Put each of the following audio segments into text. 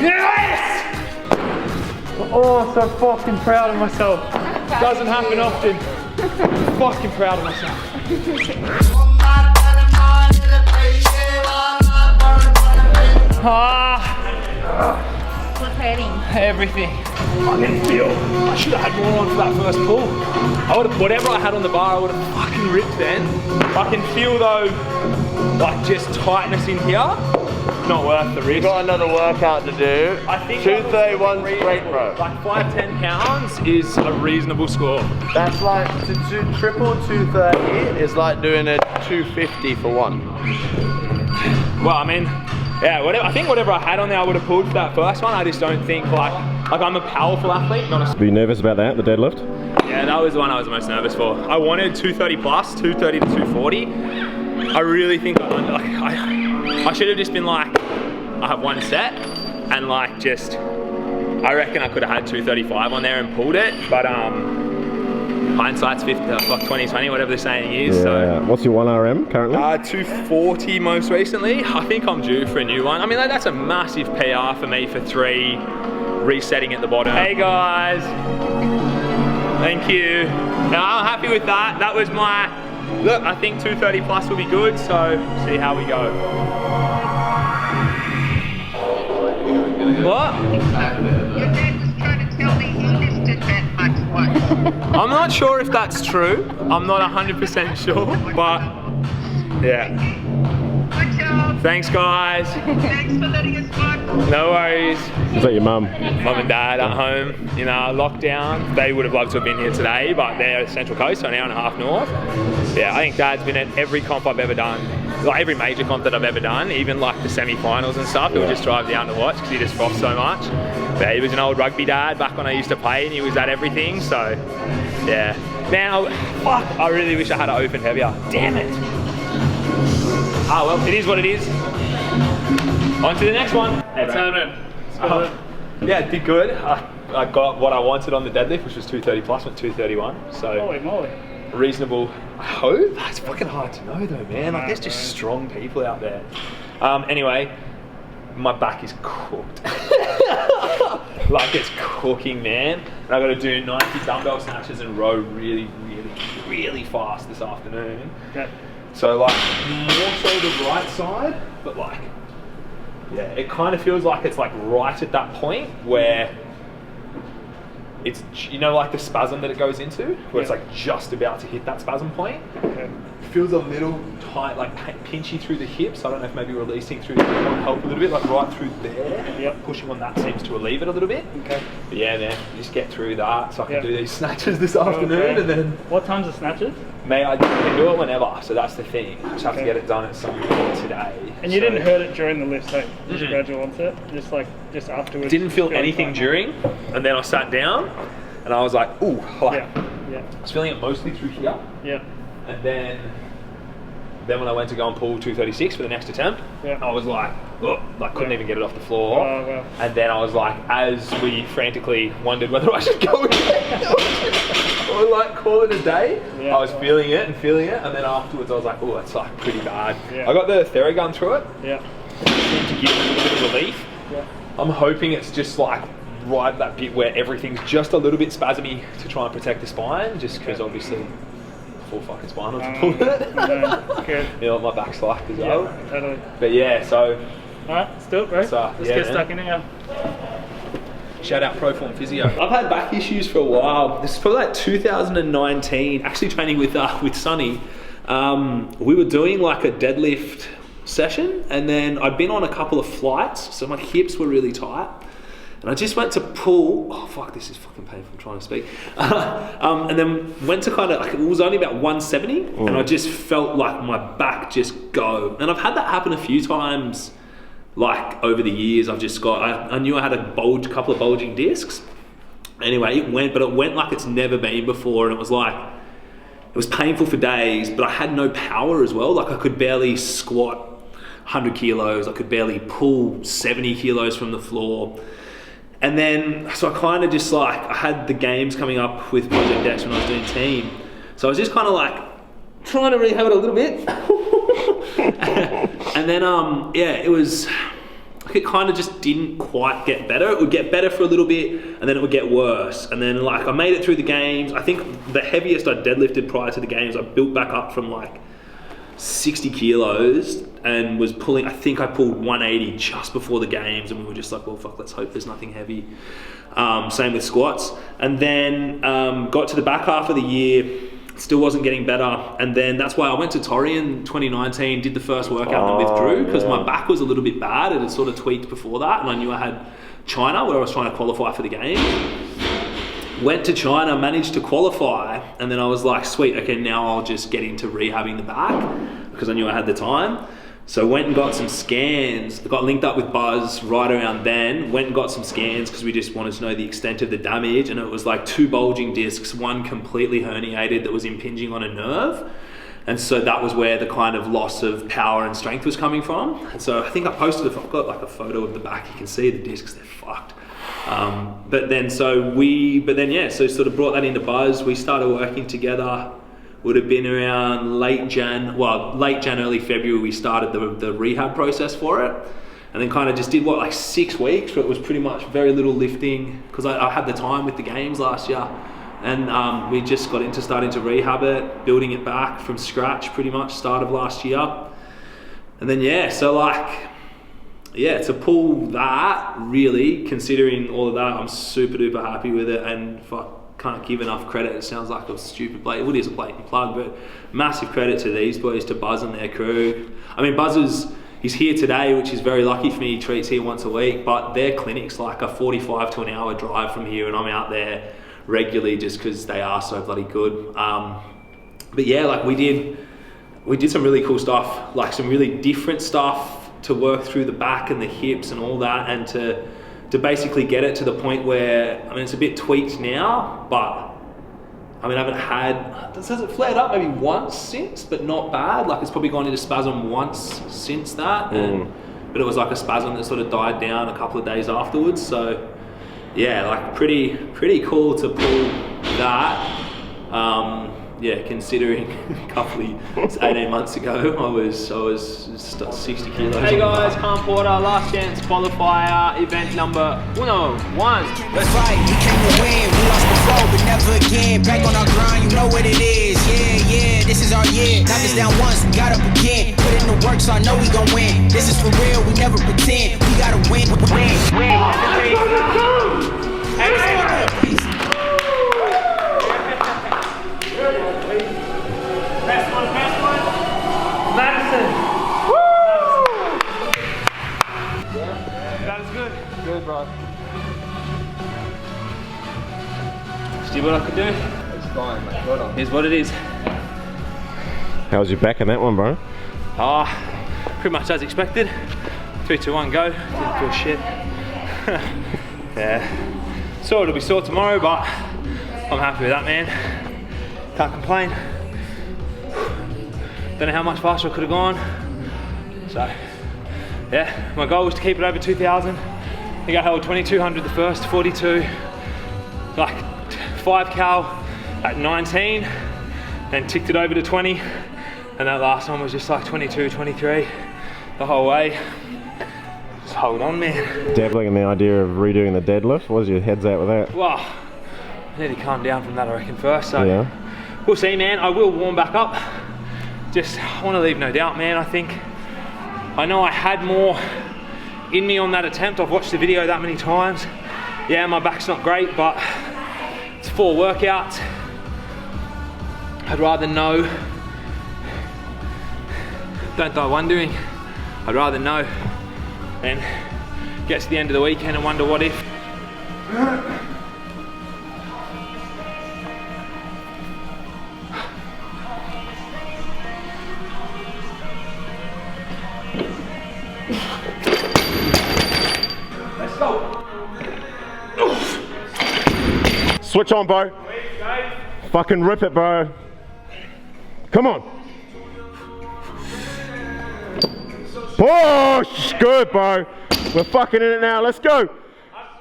Yes! Oh, so fucking proud of myself. Doesn't happen often. Fucking proud of myself. What's hurting? Everything. I can feel. I should have had more on for that first pull. I would have, whatever I had on the bar, I would have fucking ripped then. I can feel though, like just tightness in here. Not worth the risk. You've got another workout to do. I think 231 straight, bro. Like 5-10 pounds is a reasonable score. That's like to do triple 230 is like doing a 250 for one. Well, I mean, yeah, whatever. I think whatever I had on there, I would have pulled for that first one. I just don't think like I'm a powerful athlete, not a. Were you nervous about that, the deadlift? Yeah, that was the one I was most nervous for. I wanted 230 plus, 230 to 240. I really think I should have just been like, I have one set, and like just, I reckon I could have had 235 on there and pulled it, but hindsight's 20/20, whatever the saying is. Yeah. So. What's your 1RM currently? 240 most recently. I think I'm due for a new one. I mean, that's a massive PR for me for 3, resetting at the bottom. Hey guys. Thank you. Now I'm happy with that. That was my, look, I think 230 plus will be good, so see how we go. What? Your dad was trying to tell me he lifted that much once. I'm not sure if that's true. I'm not 100% sure, but yeah. Good job. Thanks guys. Thanks for letting us watch. No worries. Is that your mum? Mum and dad at home, you know, lockdown. They would have loved to have been here today, but they're at the Central Coast, so an hour and a half north. Yeah, I think Dad's been at every comp I've ever done. Like every major comp that I've ever done, even like the semi-finals and stuff, he would just drive down to watch because he just froths so much. But he was an old rugby dad back when I used to play and he was at everything, so yeah. Now, fuck, I really wish I had it opened heavier. Damn it. Ah well, it is what it is. On to the next one. Hey, Tony. Yeah, it did good. I got what I wanted on the deadlift, which was 230 plus, went 231. So Holy moly. reasonable. I hope. It's fucking hard to know though, man. Like there's just strong people out there. Anyway, my back is cooked. Like it's cooking, man. And I got to do 90 dumbbell snatches and row really fast this afternoon. Okay. So like more so the right side, but like, yeah, it kind of feels like it's like right at that point where it's, you know, like the spasm that it goes into, where it's like just about to hit that spasm point. Okay. Feels a little tight, like pinchy through the hips. I don't know if maybe releasing through the hip might help a little bit, like right through there. Yep. Pushing on that seems to relieve it a little bit. Okay. But yeah, man, just get through that so I can Yep. do these snatches this afternoon and then. What time's the snatches? Mate, I can do it whenever, so that's the thing. I just have to Okay. get it done at some point today. And you So- didn't hurt it during the lift, so just gradual onset, just afterwards. Didn't feel feeling anything fine. during, and then I sat down and I was like, ooh, like, Yeah. I was feeling it mostly through here, Yeah. and then when I went to go and pull 236 for the next attempt, Yeah. I was like, oh, like couldn't even get it off the floor. Oh, wow. And then I was like, as we frantically wondered whether I should go again or like call it a day, Yeah. I was feeling it, and then afterwards I was like, oh, that's like pretty bad. Yeah. I got the Theragun through it, Yeah. to give it a little bit of relief. Yeah. I'm hoping it's just like right that bit where everything's just a little bit spasmy to try and protect the spine, just because obviously full fucking spinal to pull it. No, good. You know what my back's like as well. Yeah, totally. But yeah, so Alright, let's do it, bro. So, Let's yeah, get man. stuck in here. shout out Proform Physio. I've had back issues for a while. This is probably like 2019, actually training with Sunny. We were doing like a deadlift session, and then I'd been on a couple of flights, so my hips were really tight. And I just went to pull, oh fuck, this is fucking painful, I'm trying to speak. And then went to kind of, like, it was only about 170, and I just felt like my back just go. And I've had that happen a few times, like over the years. I've just got, I knew I had a couple of bulging discs. Anyway, it went like it's never been before, and it was like, it was painful for days, but I had no power as well. Like I could barely squat 100 kilos, I could barely pull 70 kilos from the floor. And then, so I kind of just like, I had the games coming up with Project X when I was doing team. So I was just kind of like, trying to rehab it a little bit. And then, yeah, it was, it kind of just didn't quite get better. It would get better for a little bit, and then it would get worse. And then like I made it through the games. I think the heaviest I deadlifted prior to the games, I built back up from like 60 kilos and was pulling, I think I pulled 180 just before the games, and we were just like, well, fuck, let's hope there's nothing heavy. Same with squats. And then got to the back half of the year, still wasn't getting better, and then that's why I went to Torreon 2019, did the first workout and withdrew, because my back was a little bit bad. It had sort of tweaked before that, and I knew I had China where I was trying to qualify for the game. Went to China, managed to qualify, and then I was like, sweet, okay, now I'll just get into rehabbing the back, because I knew I had the time. So went and got some scans, got linked up with Buzz right around then, went and got some scans because we just wanted to know the extent of the damage, and it was like 2 bulging discs, one completely herniated that was impinging on a nerve. And so that was where the kind of loss of power and strength was coming from. And so I think I posted, I've got like a photo of the back, you can see the discs, they're fucked. So sort of brought that into Buzz, we started working together. Would have been around late Jan, early February, we started the rehab process for it. And then kind of just did like 6 weeks, where it was pretty much very little lifting, because I had the time with the games last year. And we just got into starting to rehab it, building it back from scratch pretty much, start of last year. And then to pull that, really, considering all of that, I'm super duper happy with it, and can't give enough credit. It sounds like a stupid play. It is a blatant plug, but massive credit to these boys, to Buzz and their crew. I mean, Buzz he's here today, which is very lucky for me. He treats here once a week, but their clinic's like a 45 to an hour drive from here, and I'm out there regularly just because they are so bloody good. But yeah, like we did some really cool stuff, like some really different stuff to work through the back and the hips and all that, and to basically get it to the point where, I mean, it's a bit tweaked now, but I mean, I haven't had, has it flared up maybe once since, but not bad. Like it's probably gone into spasm once since that, but it was like a spasm that sort of died down a couple of days afterwards. So yeah, like pretty cool to pull that. Considering a couple of 18 months ago, I was 60 kilos. Hey guys, Khan Porter, Last Chance Qualifier, event number 101. That's right, we came to win, we lost before, but never again. Back on our grind, you know what it is. Yeah, this is our year. Knocked us down once, we got up again. Put in the work, so I know we gon' win. This is for real, we never pretend. We gotta win. Madison. Woo! That was good. Good, bro. See what I could do? It's fine, mate. Well done. Here's what it is. How was your back in that one, bro? Pretty much as expected. 3, 2, 1, go. Didn't feel shit. Yeah. Sore, it'll be sore tomorrow, but I'm happy with that, man. Can't complain. Don't know how much faster I could have gone. So, yeah, my goal was to keep it over 2,000. I think I held 2,200 the first, 42, like 5 cal at 19, then ticked it over to 20, and that last one was just like 22, 23 the whole way. Just hold on, man. Dabbling in the idea of redoing the deadlift. Where's your head's at with that? Well, I need to calm down from that, I reckon, first. So yeah. We'll see, man. I will warm back up. Just want to leave no doubt, man. I know I had more in me on that attempt. I've watched the video that many times. Yeah, my back's not great, but it's 4 workouts. I'd rather know. Don't die wondering. I'd rather know than get to the end of the weekend and wonder what if. Switch on, bro. Fucking rip it, bro. Come on. Push! Good, bro. We're fucking in it now. Let's go.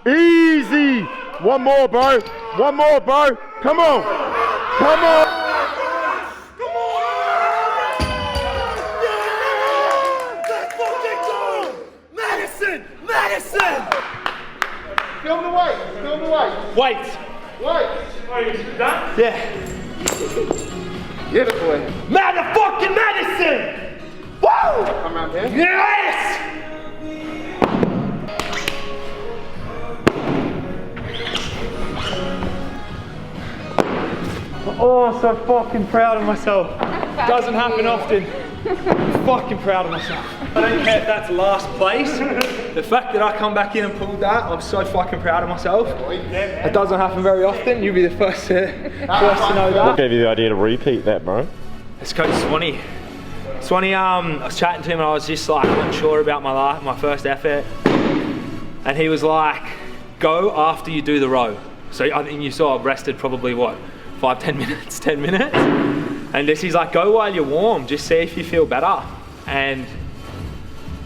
Easy. One more, bro. One more, bro. Come on. Come on. Madison! Film the weight. Film the weight. Wait. Wait. Oh, you done? Yeah. Get it, boy. Motherfucking medicine! Woo! Come around here. Yes! Oh, so fucking proud of myself. Doesn't happen often. Fucking proud of myself. I don't care if that's last place. The fact that I come back in and pulled that, I'm so fucking proud of myself. It doesn't happen very often. You'll be the first to know that. What gave you the idea to repeat that, bro? Let's go to Swanee. Swanee, I was chatting to him and I was just like unsure about my first effort. And he was like, go after you do the row. So I think you saw I've rested probably what, 5-10 minutes, 10 minutes. And he's like, go while you're warm, just see if you feel better. And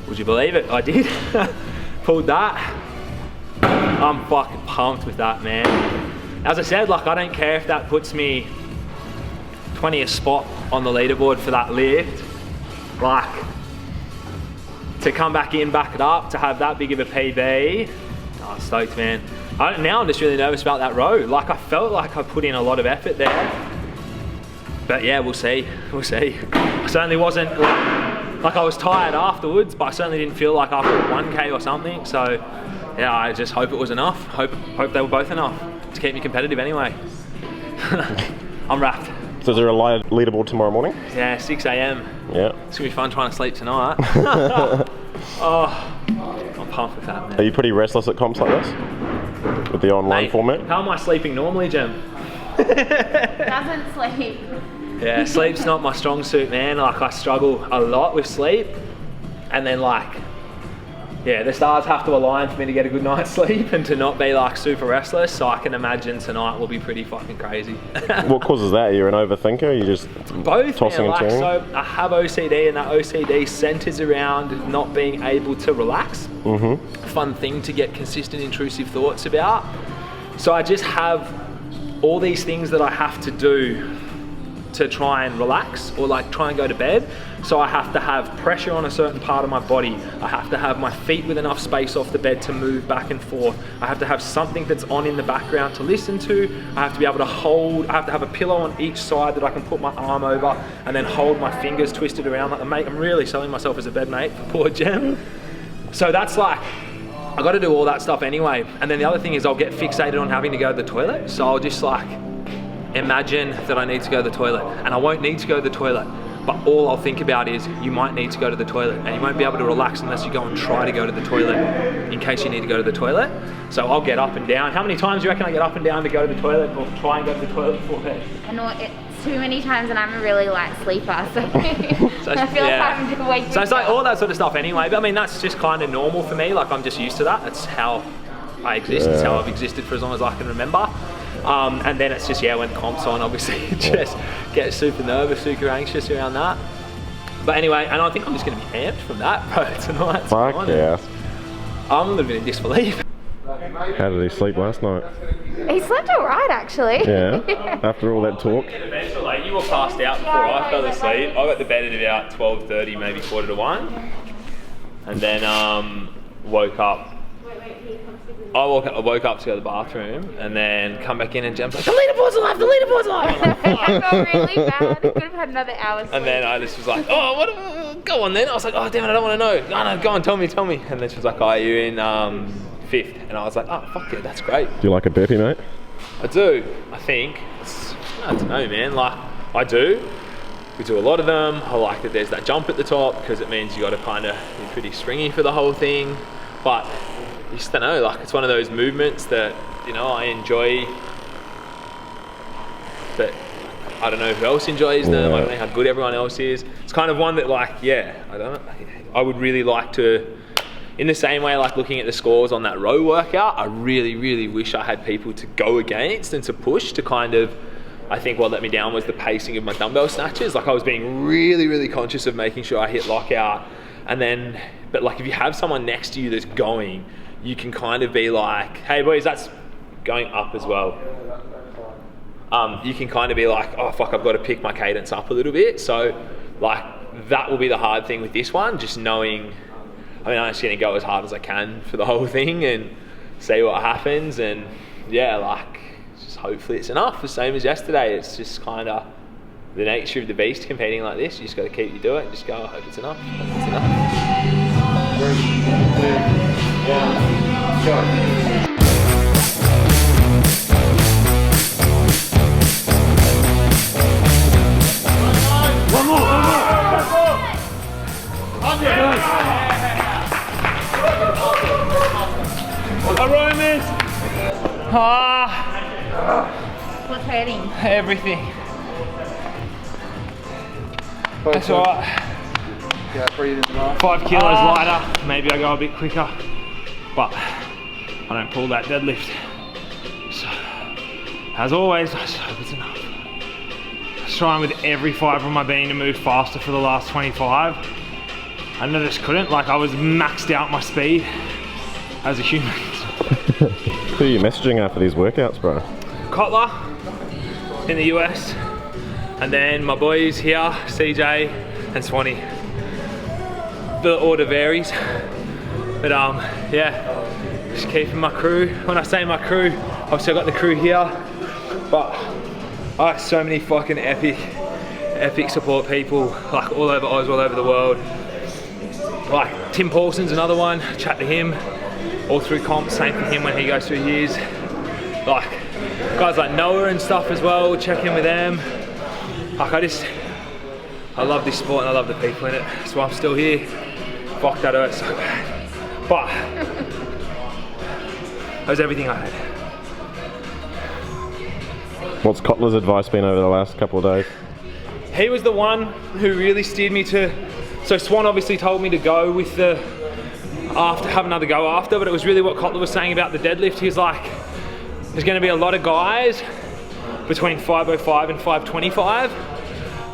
would you believe it? I did. Pulled that. I'm fucking pumped with that, man. As I said, like I don't care if that puts me 20th spot on the leaderboard for that lift. Like, to come back in, back it up, to have that big of a PB, oh, stoked, man. Now I'm just really nervous about that row. Like I felt like I put in a lot of effort there. But yeah, we'll see, we'll see. I certainly wasn't, like I was tired afterwards, but I certainly didn't feel like after 1K or something. So yeah, I just hope it was enough. Hope they were both enough to keep me competitive anyway. I'm wrapped. So is there a live leaderboard tomorrow morning? Yeah, 6 AM. Yeah. It's gonna be fun trying to sleep tonight. Oh, I'm pumped with that, man. Are you pretty restless at comps like this? With the online Mate, format? how am I sleeping normally, Jem? Doesn't sleep. Yeah, sleep's not my strong suit, man. Like I struggle a lot with sleep. And then like, yeah, the stars have to align for me to get a good night's sleep and to not be like super restless. So I can imagine tonight will be pretty fucking crazy. What causes that? You're an overthinker? You just Both, tossing man. Like, and turning? so I have OCD and that OCD centers around not being able to relax. Mm-hmm. Fun thing to get consistent intrusive thoughts about. So I just have all these things that I have to do to try and relax or like try and go to bed. So I have to have pressure on a certain part of my body. I have to have my feet with enough space off the bed to move back and forth. I have to have something that's on in the background to listen to. I have to be able to hold, I have to have a pillow on each side that I can put my arm over and then hold my fingers twisted around like a mate. I'm really selling myself as a bed mate for poor Jem. So that's like, I got to do all that stuff anyway. And then the other thing is I'll get fixated on having to go to the toilet. So I'll just like imagine that I need to go to the toilet and I won't need to go to the toilet. But all I'll think about is you might need to go to the toilet and you won't be able to relax unless you go and try to go to the toilet in case you need to go to the toilet. So I'll get up and down. How many times do you reckon I get up and down to go to the toilet or try and go to the toilet before bed? I know it's too many times and I'm a really light sleeper, so, I feel like I'm just waking So it's like up. all that sort of stuff anyway, but I mean that's just kind of normal for me, like I'm just used to that. That's how I exist, it's how I've existed for as long as I can remember. And then it's just, yeah, when comp's on, obviously just get super nervous, super anxious around that. But anyway, and I think I'm just going to be amped from that, bro, tonight. Fuck yeah. I'm a little bit in disbelief. How did he sleep last night? He slept alright actually. Yeah? After all that talk? Like, you were passed out before I fell asleep. I got to bed at about 12:30, maybe 1:45. And then woke up. I woke up to go to the bathroom and then come back in and Jem's like, the leaderboard's alive, the leaderboard's alive! I felt really bad. Could have had another hour's sleep. And then I just was like, oh, what? Go on then. I was like, oh, damn it, I don't want to know. No, go on, tell me. And then she was like, oh, you're in 5th. And I was like, oh, fuck yeah, that's great. Do you like a burpee, mate? I do, I think. I don't know, man. Like, I do. We do a lot of them. I like that there's that jump at the top because it means you got to kind of be pretty springy for the whole thing. But you just don't know, like it's one of those movements that, you know, I enjoy, but I don't know who else enjoys them. I don't know how good everyone else is. It's kind of one that like, yeah, I don't know. I would really like to, in the same way like looking at the scores on that row workout, I really, really wish I had people to go against and to push to kind of, I think what let me down was the pacing of my dumbbell snatches. Like I was being really, really conscious of making sure I hit lockout. And then, but like if you have someone next to you that's going, you can kind of be like, hey boys, that's going up as well. You can kind of be like, oh fuck, I've got to pick my cadence up a little bit. So like that will be the hard thing with this one, just knowing, I mean, I'm just gonna go as hard as I can for the whole thing. And see what happens, and yeah, like just hopefully it's enough. The same as yesterday. It's just kind of the nature of the beast competing like this. You just got to keep doing it and just go, I hope it's enough. I hope it's enough. 3, 2, 1, go. What's hurting? Everything. That's alright. Yeah, breathe in the mask. 5 kilos lighter. Maybe I go a bit quicker, but I don't pull that deadlift. So, as always, I just hope it's enough. I was trying with every fibre of my being to move faster for the last 25. And I just couldn't. Like, I was maxed out my speed as a human. Who are you messaging after these workouts, bro? Kotler in the US, and then my boys here, CJ and Swanee. The order varies, but yeah, just keeping my crew. When I say my crew, obviously I got the crew here, but I have so many fucking epic support people, like all over Oz, all over the world. Like Tim Paulson's another one, chat to him all through comp, same for him when he goes through his. Like guys like Noah and stuff as well, check in with them. Like I love this sport and I love the people in it, so I'm still here. Fuck, that hurts so bad. But that was everything I had. What's Kotler's advice been over the last couple of days? He was the one who really steered me to, so Swan obviously told me to go with the, have another go after, but it was really what Kotler was saying about the deadlift. He's like, there's gonna be a lot of guys between 505 and 525.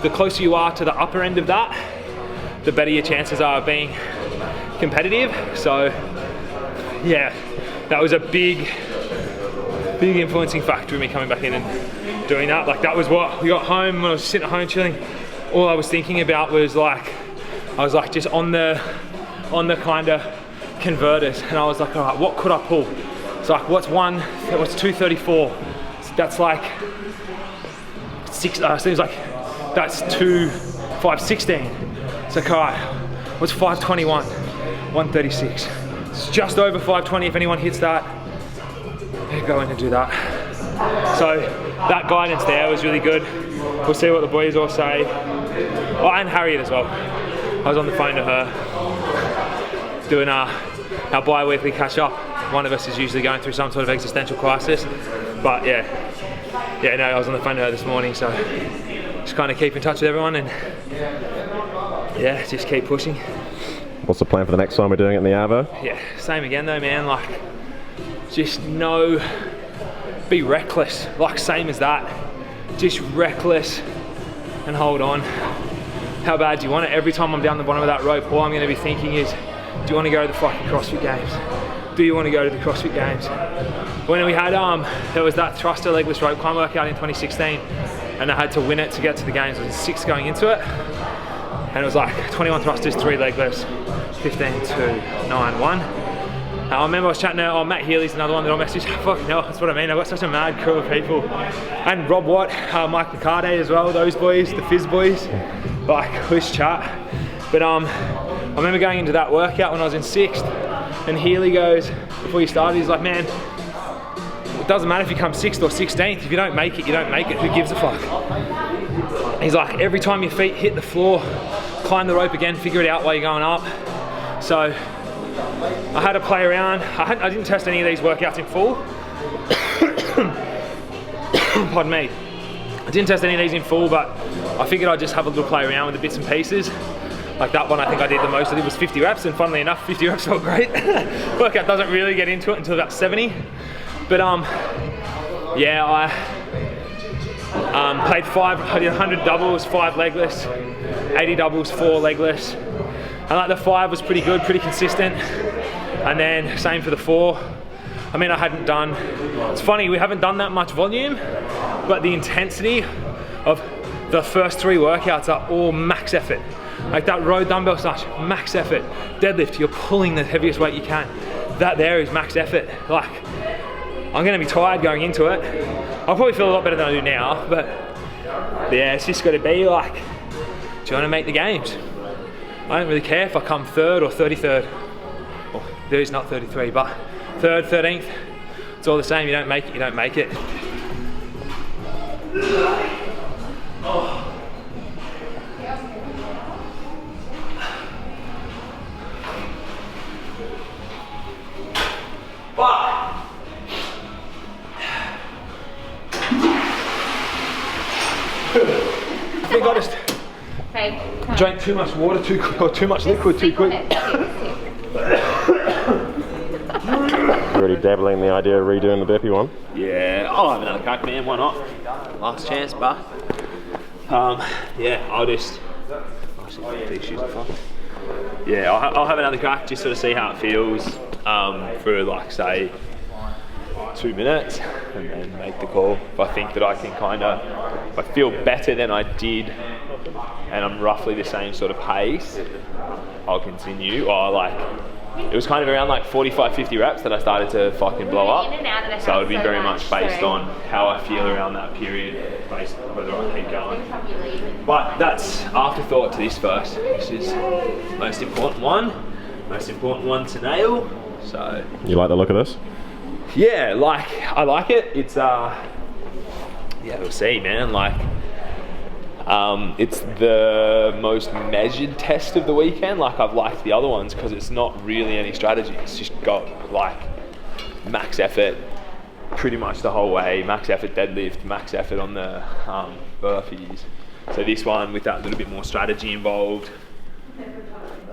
The closer you are to the upper end of that, the better your chances are of being competitive. So yeah, that was a big influencing factor in me coming back in and doing that. Like that was what we got home, when I was sitting at home chilling, all I was thinking about was like, I was like just on the kind of converters, and I was like, all right, what could I pull? It's like, what's 234? So that's like 6, seems like that's 516. It's like, all right, what's 521? 136. It's just over 520 if anyone hits that. Go in and do that. So that guidance there was really good. We'll see what the boys all say. Oh, and Harriet as well. I was on the phone to her doing our bi-weekly catch up. One of us is usually going through some sort of existential crisis, but yeah, no, I was on the phone to her this morning, so just kind of keep in touch with everyone and yeah, just keep pushing. What's the plan for the next time we're doing it in the Arvo? Yeah, same again though, man. Like, just be reckless. Like, same as that. Just reckless and hold on. How bad do you want it? Every time I'm down the bottom of that rope, all I'm going to be thinking is, do you want to go to the fucking CrossFit Games? Do you want to go to the CrossFit Games? When we had, there was that thruster legless rope climb workout in 2016, and I had to win it to get to the Games. I was 6 going into it, and it was like 21 thrusters, 3 leg lifts, 15, 2, 9, 1. I remember I was chatting to Matt Healy's another one that I messaged. Fucking hell, that's what I mean. I've got such a mad crew of people. And Rob Watt, Mike McCarday as well, those boys, the Fizz boys. Like, loose chat. But I remember going into that workout when I was in 6th, and Healy goes, before you started, he's like, man, it doesn't matter if you come 6th or 16th. If you don't make it, you don't make it. Who gives a fuck? He's like, every time your feet hit the floor, climb the rope again, figure it out while you're going up. So I had to play around. I didn't test any of these workouts in full. Pardon me. I didn't test any of these in full, but I figured I'd just have a little play around with the bits and pieces. Like that one, I think I did the most. I did was 50 reps, and funnily enough, 50 reps felt great. Workout doesn't really get into it until about 70. But yeah, I played 5. I did 100 doubles, 5 legless, 80 doubles, 4 legless. And like the 5 was pretty good, pretty consistent. And then same for the 4. I mean, I hadn't done, it's funny, we haven't done that much volume, but the intensity of the first 3 workouts are all max effort. Like that row dumbbell snatch, max effort. Deadlift, you're pulling the heaviest weight you can. that there is max effort. Like, I'm gonna be tired going into it. I'll probably feel a lot better than I do now, but yeah, it's just gotta be like, do you wanna make the games? I don't really care if I come 3rd or 33rd. Well, there is not 33, but 3rd, 13th, it's all the same. You don't make it, you don't make it. Oh. I think I just drank too much water too quick, or too much liquid too quick. Already dabbling in the idea of redoing the burpee one? Yeah, I'll have another crack, man. Why not? Last chance, but yeah, I'll just. These shoes are fucked. Yeah, I'll have another crack, just sort of see how it feels for like say 2 minutes, and then make the call. If I think that I can if I feel better than I did, and I'm roughly the same sort of pace, I'll continue. Or like, it was kind of around like 45, 50 reps that I started to fucking blow up. So it would be very much based on how I feel around that period, based on whether I keep going. But that's afterthought to this first. This is the most important one to nail. So. You like the look of this? Yeah, I like it. It's yeah, we'll see, man. Like, it's the most measured test of the weekend. Like, I've liked the other ones because it's not really any strategy. It's just got like max effort pretty much the whole way. Max effort deadlift, max effort on the burpees. So this one with that little bit more strategy involved.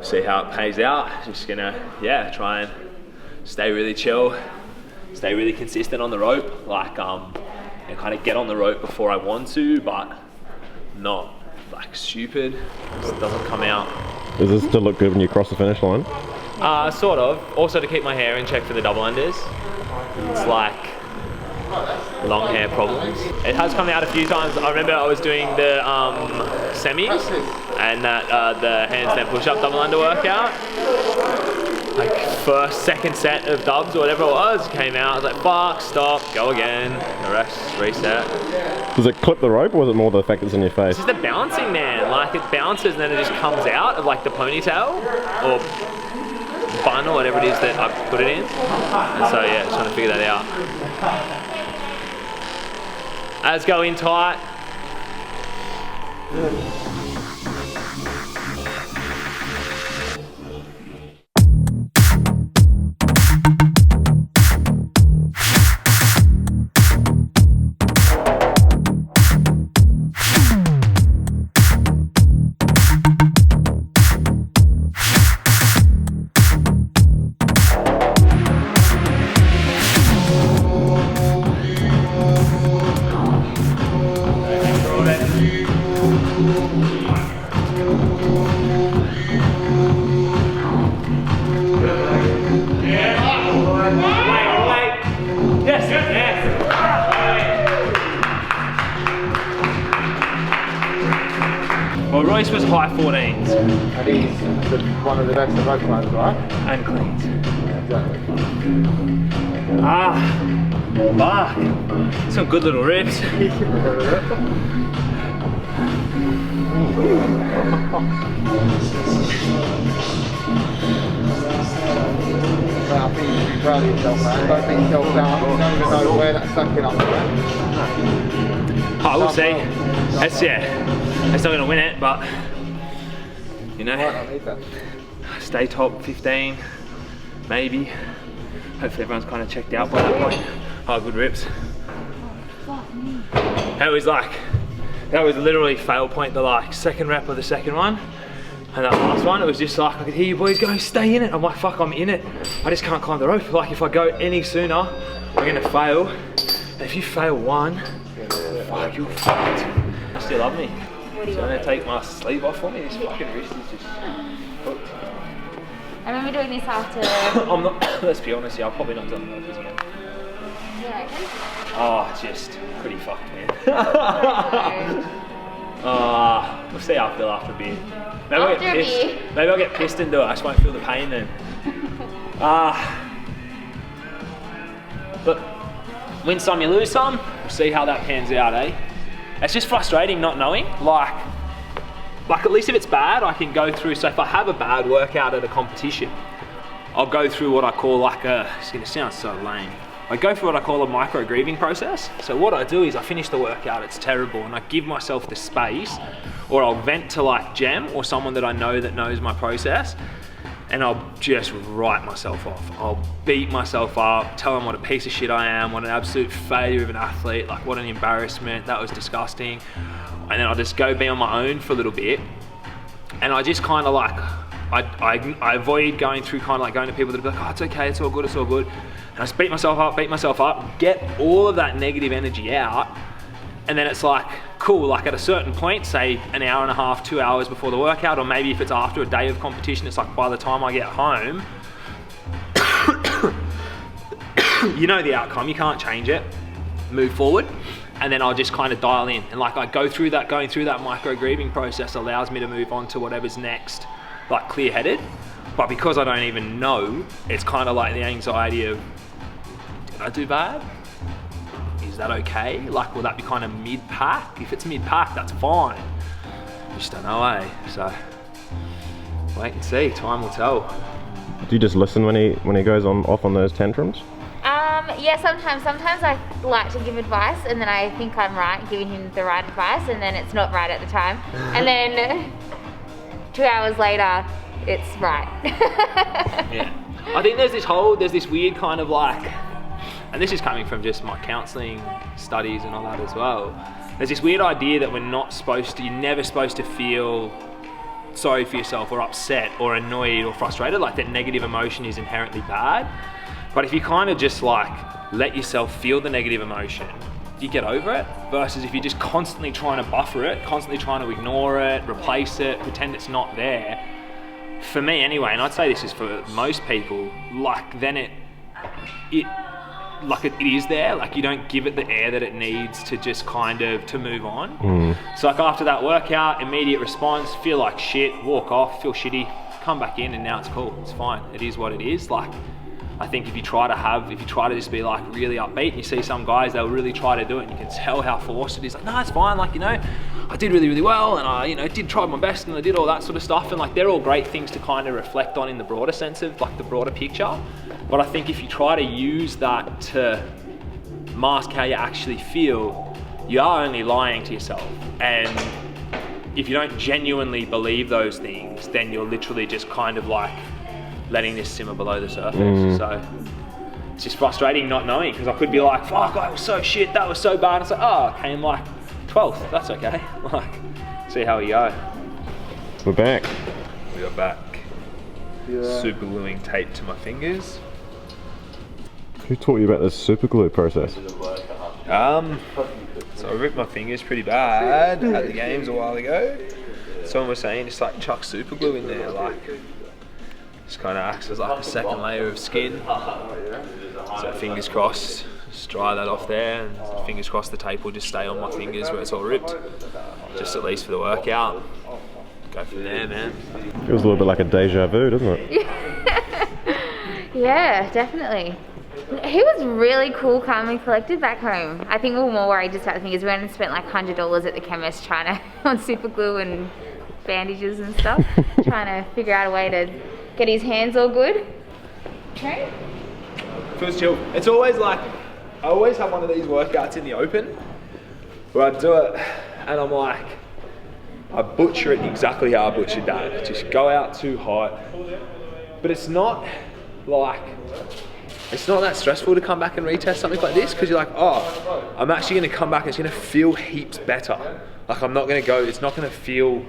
See how it pays out. Just gonna try and stay really chill. Stay really consistent on the rope, like and kind of get on the rope before I want to, but not like stupid. It doesn't come out. Does this still look good when you cross the finish line? Sort of. Also to keep my hair in check for the double unders. It's like long hair problems. It has come out a few times. I remember I was doing the semis and that the handstand push-up double under workout. Like first, second set of dubs or whatever it was came out. I was like, fuck, stop, go again. The rest, reset. Does it clip the rope, or is it more the fact that it's in your face? It's just the bouncing, man. Like it bounces and then it just comes out of like the ponytail or bun or whatever it is that I put it in. And so yeah, just trying to figure that out. As go in tight. Well, Royce was high 14s. And he's one of the best of both ones, right? And cleans. Exactly. Fuck. Some good little rips. I think you should be proud of yourself, man. Don't beat yourself down. You don't even know where that's sucking up, man. I will see. It's not going to win it, but you know, stay top 15, maybe. Hopefully everyone's kind of checked out by that point. Oh, good rips. That was literally fail point the like second rep of the second one. And that last one, it was just like, I could hear you boys going, stay in it. I'm like, fuck, I'm in it. I just can't climb the rope. Like if I go any sooner, we're gonna fail. And if you fail one, fuck, you're fucked. You still love me. So I'm gonna take my sleeve off for me. This fucking wrist is just hooked. I remember doing this after. I'm not, let's be honest here, I'll probably not do the burpees again. Yeah, okay. Oh, just pretty fucked, man. We'll see how I feel after a beer. Maybe I'll get pissed and do it. I just won't feel the pain then. But win some, you lose some. We'll see how that pans out, eh? It's just frustrating not knowing. Like at least if it's bad, I can go through. So if I have a bad workout at a competition, I'll go through what I call like it's gonna sound so lame. I go through what I call a micro grieving process. So what I do is I finish the workout, it's terrible, and I give myself the space, or I'll vent to like Jem or someone that I know that knows my process, and I'll just write myself off. I'll beat myself up, tell them what a piece of shit I am, what an absolute failure of an athlete, like what an embarrassment, that was disgusting. And then I'll just go be on my own for a little bit. And I just kind of like, I avoid going through kind of like going to people that are like, oh, it's okay, it's all good, it's all good. And I just beat myself up, get all of that negative energy out. And then it's like, cool, like at a certain point, say an hour and a half, 2 hours before the workout, or maybe if it's after a day of competition, it's like by the time I get home, you know the outcome, you can't change it, move forward. And then I'll just kind of dial in. And like I go through that, going through that micro grieving process allows me to move on to whatever's next, like clear-headed. But because I don't even know, it's kind of like the anxiety of, did I do bad? Is that okay? Like, will that be kind of mid-pack? If it's mid-pack, that's fine. I just don't know, eh? So, wait and see, time will tell. Do you just listen when he goes off on those tantrums? Yeah, sometimes I like to give advice and then I think I'm right, giving him the right advice, and then it's not right at the time. And then 2 hours later, it's right. Yeah. I think there's this weird kind of like, and this is coming from just my counselling studies and all that as well. There's this weird idea that you're never supposed to feel sorry for yourself or upset or annoyed or frustrated, like that negative emotion is inherently bad. But if you kind of just like let yourself feel the negative emotion, you get over it, versus if you're just constantly trying to buffer it, constantly trying to ignore it, replace it, pretend it's not there. For me anyway, and I'd say this is for most people, like then it is there, like you don't give it the air that it needs to just kind of to move on. So like after that workout, immediate response, feel like shit, walk off, feel shitty, come back in, and now it's cool, it's fine, it is what it is. Like I think if you try to just be like really upbeat, and you see some guys, they'll really try to do it and you can tell how forced it is. Like, no, it's fine, like, you know, I did really, really well, and I, you know, did try my best, and I did all that sort of stuff, and like they're all great things to kind of reflect on in the broader sense of like the broader picture. But I think if you try to use that to mask how you actually feel, you are only lying to yourself. And if you don't genuinely believe those things, then you're literally just kind of like letting this simmer below the surface. So it's just frustrating not knowing, because I could be like, fuck, I was so shit, that was so bad. And it's like, oh, I came like 12th, that's okay. Like, see how we go. We're back. We are back. Super gluing tape to my fingers. Who taught you about this super glue process? So I ripped my fingers pretty bad at the games a while ago. Someone was saying just like chuck super glue in there, like just kind of acts as like a second layer of skin. So fingers crossed, just dry that off there, and fingers crossed the tape will just stay on my fingers where it's all ripped, just at least for the workout. Go from there, man. Feels a little bit like a deja vu, doesn't it? Yeah, definitely. He was really cool, calm and collected back home. I think we were more worried just about the thing is we went and spent like $100 at the chemist trying to, on super glue and bandages and stuff, trying to figure out a way to get his hands all good. Okay. Feels chill. It's always like, I always have one of these workouts in the open where I do it and I'm like, I butcher it exactly how I butchered that. Just go out too hot. But it's not like, it's not that stressful to come back and retest something like this, because you're like, oh, I'm actually going to come back and it's going to feel heaps better. Like I'm not going to go, it's not going to feel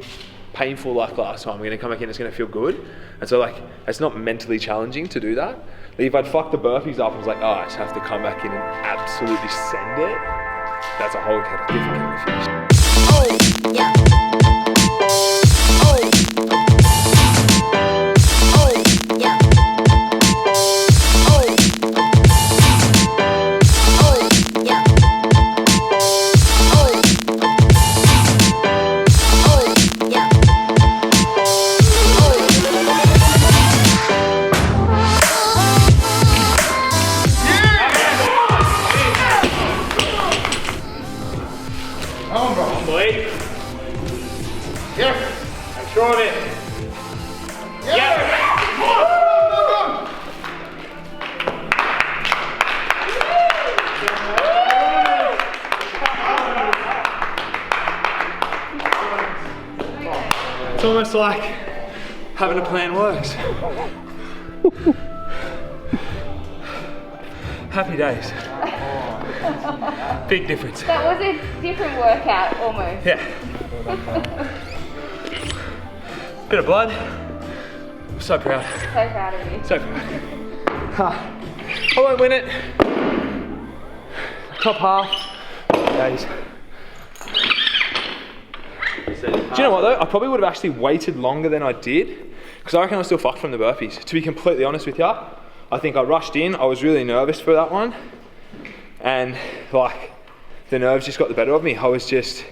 painful like last time. I'm going to come back in, it's going to feel good. And so like, it's not mentally challenging to do that. Like, if I'd fucked the burpees up and was like, oh, I just have to come back in and absolutely send it, that's a whole different kind of finish. Oh, yeah. It's almost like having a plan works. Happy days. Big difference. That was a different workout almost. Yeah. Bit of blood. I'm so proud. So proud of you. So proud. I won't win it. Top half. Days. Do you know what though? I probably would have actually waited longer than I did because I reckon I was still fucked from the burpees. To be completely honest with you, I think I rushed in. I was really nervous for that one, and like the nerves just got the better of me. I was just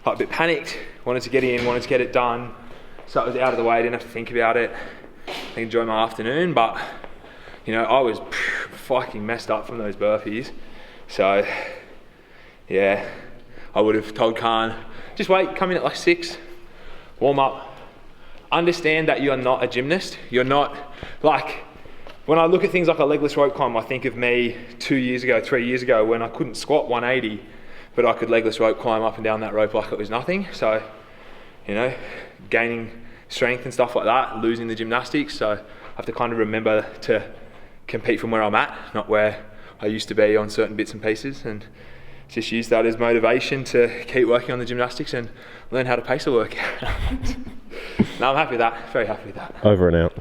like a bit panicked. Wanted to get in, wanted to get it done, so it was out of the way. I didn't have to think about it. I enjoyed my afternoon, but you know I was fucking messed up from those burpees. So yeah, I would have told Khan, just wait, come in at like 6, warm up. Understand that you're not a gymnast. You're not, like, when I look at things like a legless rope climb, I think of me 2 years ago, 3 years ago, when I couldn't squat 180, but I could legless rope climb up and down that rope like it was nothing. So, you know, gaining strength and stuff like that, losing the gymnastics. So I have to kind of remember to compete from where I'm at, not where I used to be on certain bits and pieces, and just use that as motivation to keep working on the gymnastics and learn how to pace a workout. No, I'm happy with that, very happy with that. Over and out.